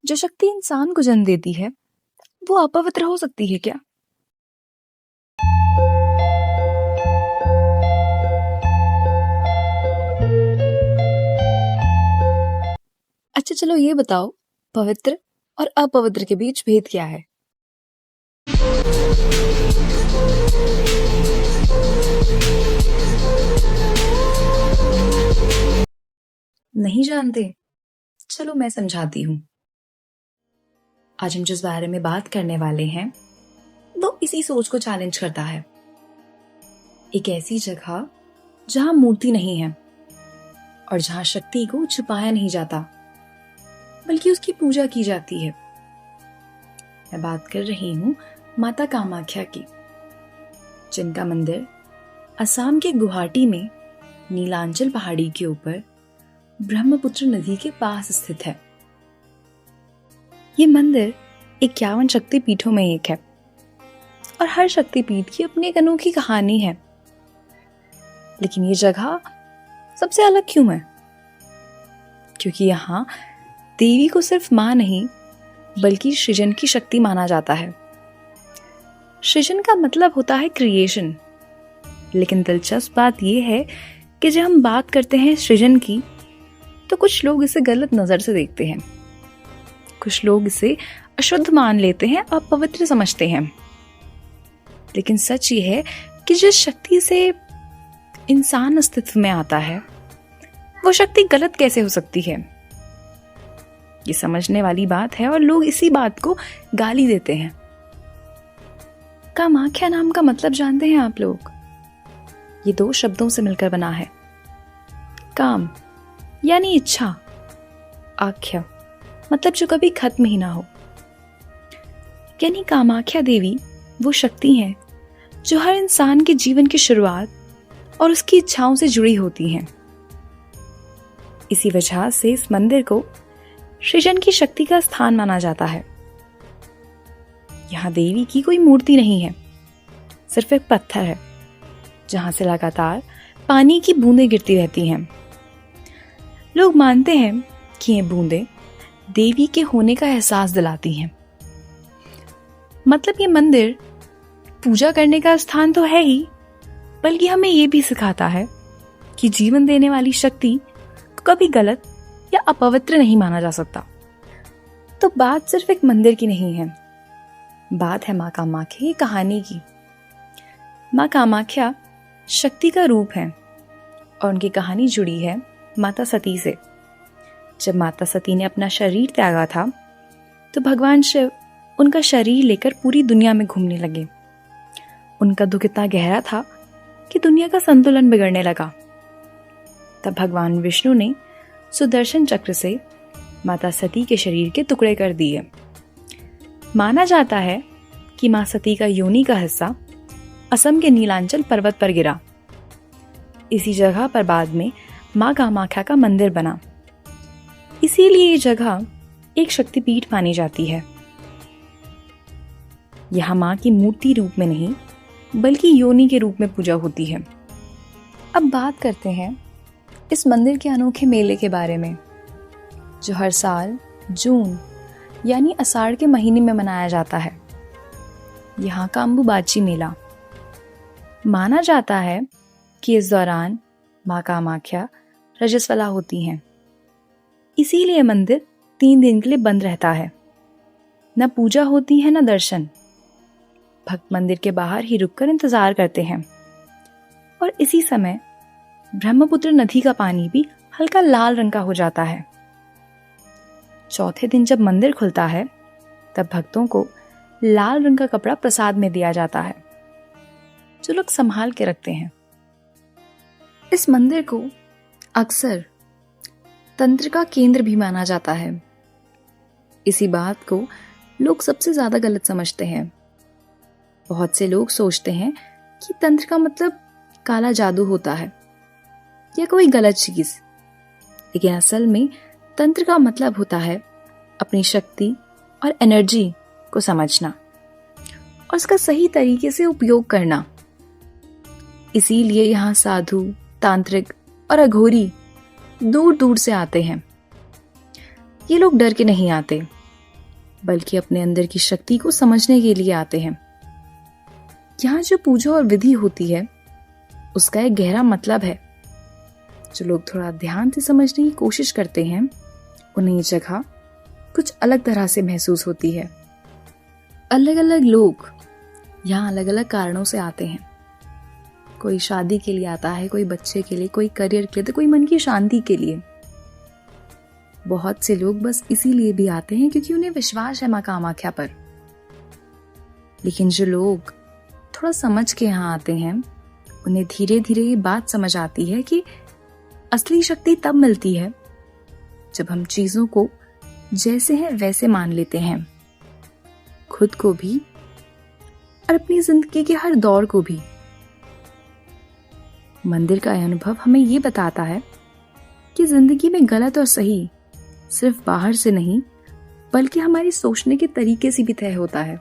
जो शक्ति इंसान को जन्म देती है वो अपवित्र हो सकती है क्या? अच्छा चलो ये बताओ, पवित्र और अपवित्र के बीच भेद क्या है? नहीं जानते? चलो मैं समझाती हूँ। आज हम जिस बारे में बात करने वाले हैं वो इसी सोच को चैलेंज करता है। एक ऐसी जगह जहां मूर्ति नहीं है और जहां शक्ति को छुपाया नहीं जाता बल्कि उसकी पूजा की जाती है। मैं बात कर रही हूँ माता कामाख्या की, जिनका मंदिर असम के गुवाहाटी में नीलांचल पहाड़ी के ऊपर ब्रह्मपुत्र नदी के पास स्थित है। ये मंदिर 51 शक्तिपीठों में एक है और हर शक्तिपीठ की अपनी एक अनोखी कहानी है। लेकिन ये जगह सबसे अलग क्यों है? क्योंकि यहाँ देवी को सिर्फ मां नहीं बल्कि सृजन की शक्ति माना जाता है। सृजन का मतलब होता है क्रिएशन। लेकिन दिलचस्प बात यह है कि जब हम बात करते हैं सृजन की तो कुछ लोग इसे गलत नजर से देखते हैं। कुछ लोग इसे अशुद्ध मान लेते हैं, अपवित्र समझते हैं। लेकिन सच ये है कि जिस शक्ति से इंसान अस्तित्व में आता है वो शक्ति गलत कैसे हो सकती है? ये समझने वाली बात है और लोग इसी बात को गाली देते हैं। कामाख्या नाम का मतलब जानते हैं आप लोग? ये 2 शब्दों से मिलकर बना है। काम यानी इच्छा, आख्या मतलब जो कभी खत्म ही ना हो। यानी कामाख्या देवी वो शक्ति हैं जो हर इंसान के जीवन की शुरुआत और उसकी इच्छाओं से जुड़ी होती हैं। इसी वजह से इस मंदिर को सृजन की शक्ति का स्थान माना जाता है। यहाँ देवी की कोई मूर्ति नहीं है, सिर्फ एक पत्थर है जहां से लगातार पानी की बूंदें गिरती रहती हैं। लोग मानते हैं कि ये बूंदें देवी के होने का एहसास दिलाती हैं। मतलब ये मंदिर पूजा करने का स्थान तो है ही, बल्कि हमें ये भी सिखाता है कि जीवन देने वाली शक्ति को कभी गलत या अपवित्र नहीं माना जा सकता। तो बात सिर्फ एक मंदिर की नहीं है, बात है माँ कामाख्या की कहानी की। माँ कामाख्या शक्ति का रूप है और उनकी कहानी जुड़ी है माता सती से। जब माता सती ने अपना शरीर त्यागा था तो भगवान शिव उनका शरीर लेकर पूरी दुनिया में घूमने लगे। उनका दुख इतना गहरा था कि दुनिया का संतुलन बिगड़ने लगा। तब भगवान विष्णु ने सुदर्शन चक्र से माता सती के शरीर के टुकड़े कर दिए। माना जाता है कि मां सती का योनि का हिस्सा असम के नीलांचल पर्वत पर गिरा। इसी जगह पर बाद में मां कामाख्या का मंदिर बना। इसीलिए ये जगह एक शक्तिपीठ मानी जाती है। यहाँ मां की मूर्ति रूप में नहीं बल्कि योनि के रूप में पूजा होती है। अब बात करते हैं इस मंदिर के अनोखे मेले के बारे में, जो हर साल जून यानी आषाढ़ के महीने में मनाया जाता है। यहाँ का अम्बुबाची मेला। माना जाता है कि इस दौरान माँ कामाख्या रजस्वला होती हैं। इसीलिए मंदिर 3 दिन के लिए बंद रहता है। न पूजा होती है न दर्शन। भक्त मंदिर के बाहर ही रुककर इंतजार करते हैं। और इसी समय ब्रह्मपुत्र नदी का पानी भी हल्का लाल रंग का हो जाता है। चौथे दिन जब मंदिर खुलता है तब भक्तों को लाल रंग का कपड़ा प्रसाद में दिया जाता है, जो लोग संभाल के रखते हैं। इस मंदिर को अक्सर तंत्र का केंद्र भी माना जाता है। इसी बात को लोग सबसे ज्यादा गलत समझते हैं। बहुत से लोग सोचते हैं कि तंत्र का मतलब काला जादू होता है या कोई गलत चीज, लेकिन असल में तंत्र का मतलब होता है अपनी शक्ति और एनर्जी को समझना और उसका सही तरीके से उपयोग करना। इसीलिए यहाँ साधु, तांत्रिक और अघोरी दूर दूर से आते हैं। ये लोग डर के नहीं आते, बल्कि अपने अंदर की शक्ति को समझने के लिए आते हैं। यहाँ जो पूजा और विधि होती है उसका एक गहरा मतलब है। जो लोग थोड़ा ध्यान से समझने की कोशिश करते हैं उन्हें ये जगह कुछ अलग तरह से महसूस होती है। अलग अलग लोग यहाँ अलग अलग कारणों से आते हैं। कोई शादी के लिए आता है, कोई बच्चे के लिए, कोई करियर के लिए, तो कोई मन की शांति के लिए। बहुत से लोग बस इसीलिए भी आते हैं क्योंकि उन्हें विश्वास है माँ कामाख्या पर। लेकिन जो लोग थोड़ा समझ के यहाँ आते हैं उन्हें धीरे धीरे ये बात समझ आती है कि असली शक्ति तब मिलती है जब हम चीजों को जैसे हैं वैसे मान लेते हैं, खुद को भी और अपनी जिंदगी के हर दौर को भी। मंदिर का अनुभव हमें ये बताता है कि जिंदगी में गलत और सही सिर्फ बाहर से नहीं बल्कि हमारी सोचने के तरीके से भी तय होता है।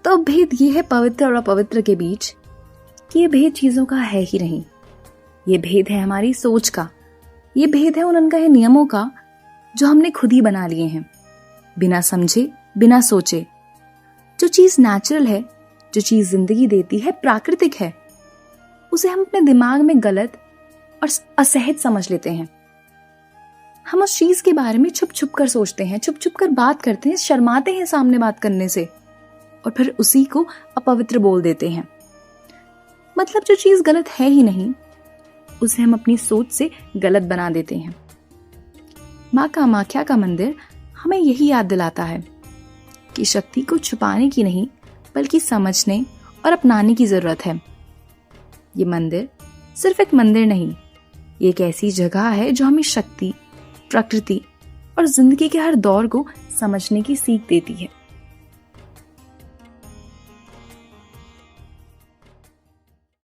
तो भेद ये है पवित्र और अपवित्र के बीच कि ये भेद चीजों का है ही नहीं। ये भेद है हमारी सोच का। ये भेद है उन अनकहे नियमों का जो हमने खुद ही बना लिए हैं, बिना समझे, बिना सोचे। जो चीज नेचुरल है, जो चीज जिंदगी देती है, प्राकृतिक है, उसे हम अपने दिमाग में गलत और असहज समझ लेते हैं। हम उस चीज के बारे में छुप छुप कर सोचते हैं, छुप छुप कर बात करते हैं, शर्माते हैं सामने बात करने से और फिर उसी को अपवित्र बोल देते हैं। मतलब जो चीज गलत है ही नहीं उसे हम अपनी सोच से गलत बना देते हैं। माँ कामाख्या का मंदिर हमें यही याद दिलाता है कि शक्ति को छुपाने की नहीं बल्कि समझने और अपनाने की जरूरत है। ये मंदिर सिर्फ एक मंदिर नहीं, ये एक ऐसी जगह है जो हमें शक्ति, प्रकृति और जिंदगी के हर दौर को समझने की सीख देती है।